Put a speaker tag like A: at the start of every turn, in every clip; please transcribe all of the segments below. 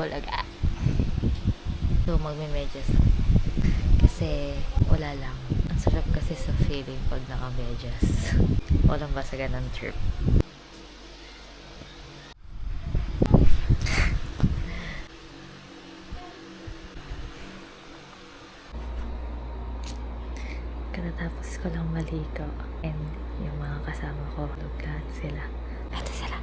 A: Bulaga. So, magme-medyas ako. Kasi, wala lang. Ang sarap kasi sa feeling pag naka-medyas. Walang basagan ng trip. Katatapos ko lang maligo. And yung mga kasama ko, lahat sila. Ito sila.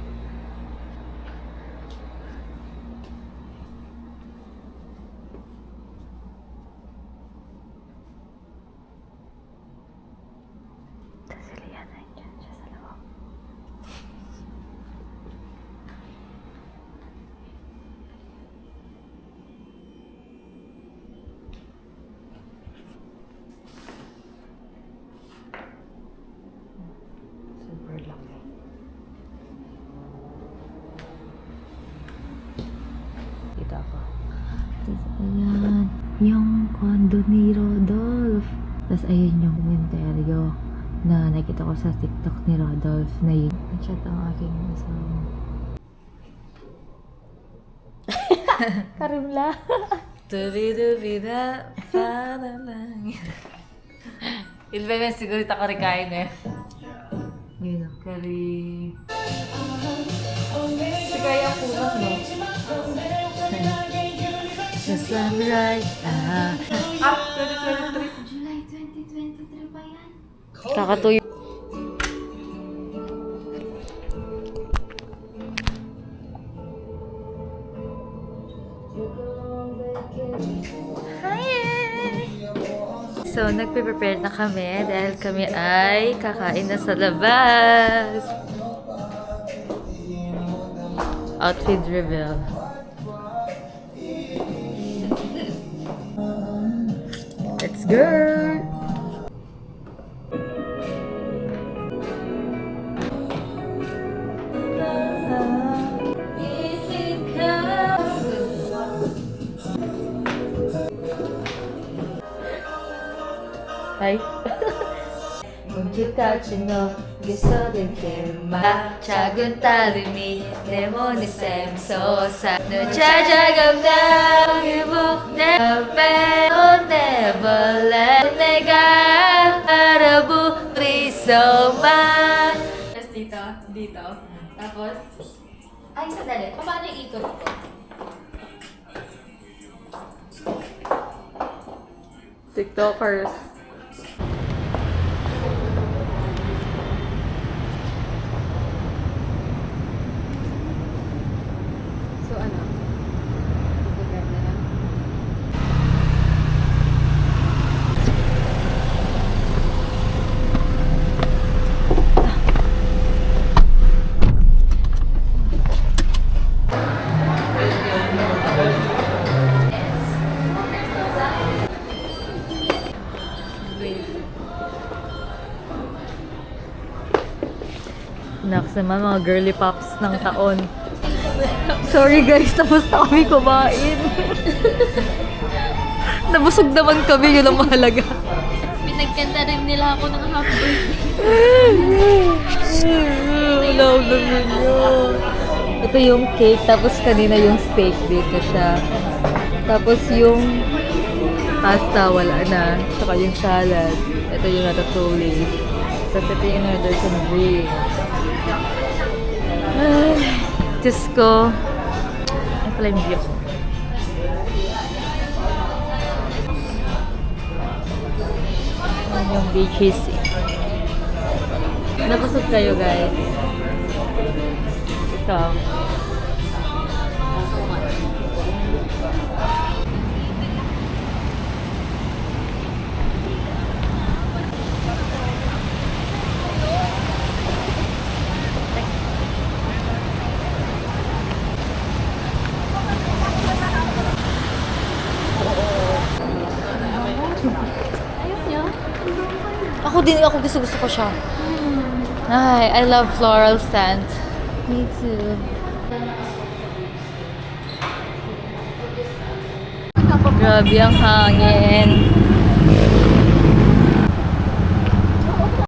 A: Ayan, yung condo ni Rodolph. Tapos ayun yung komentaryo na nakita ko sa TikTok ni Rodolph na yun. Nag-chat ang aking asawa. Karimla. Tubi-dubi-da, para lang. Ilbeme siguro ito karikain eh. Yun o. Kari... Si Kaya Punak, no? Just like right now. 2023.
B: July 2023 pa yan.
A: Kakatuyo. So, nagpe-prepare na kami dahil kami ay kakain na sa labas. Outfit reveal. Let's go! Hi! 뭉치까지너 개서된 마 작은 딸이니 내 몸이 샘솟아 너 찾아간다 유복 내 앞에 never let 내가 알아보리소만
B: Tapos dito. Tapos, ay, sandali. Paano yung ikot ko?
A: TikTokers.
B: So, ano? Photograph na lang.
A: Next naman, mga girly pops ng taon. Sorry guys, tapos na kami kumain. Nabusog naman kami, yun ang mahalaga.
B: Pinagkanta rin nila ako ng happy birthday.
A: Love naman yun. Ito yung cake, tapos kanina yung steak dito siya. Tapos yung pasta, wala na. Saka yung salad. Ito yung ratatouille. Tapos ito yung order sa drink. Ay, Diyos ko. Ay pala yung view ko. Ayan yung beaches eh. Nabusog kayo guys. Ikaw. Ako din, ako gusto ko siya. Ay, I love floral scent. Me too. Grabe ang hangin.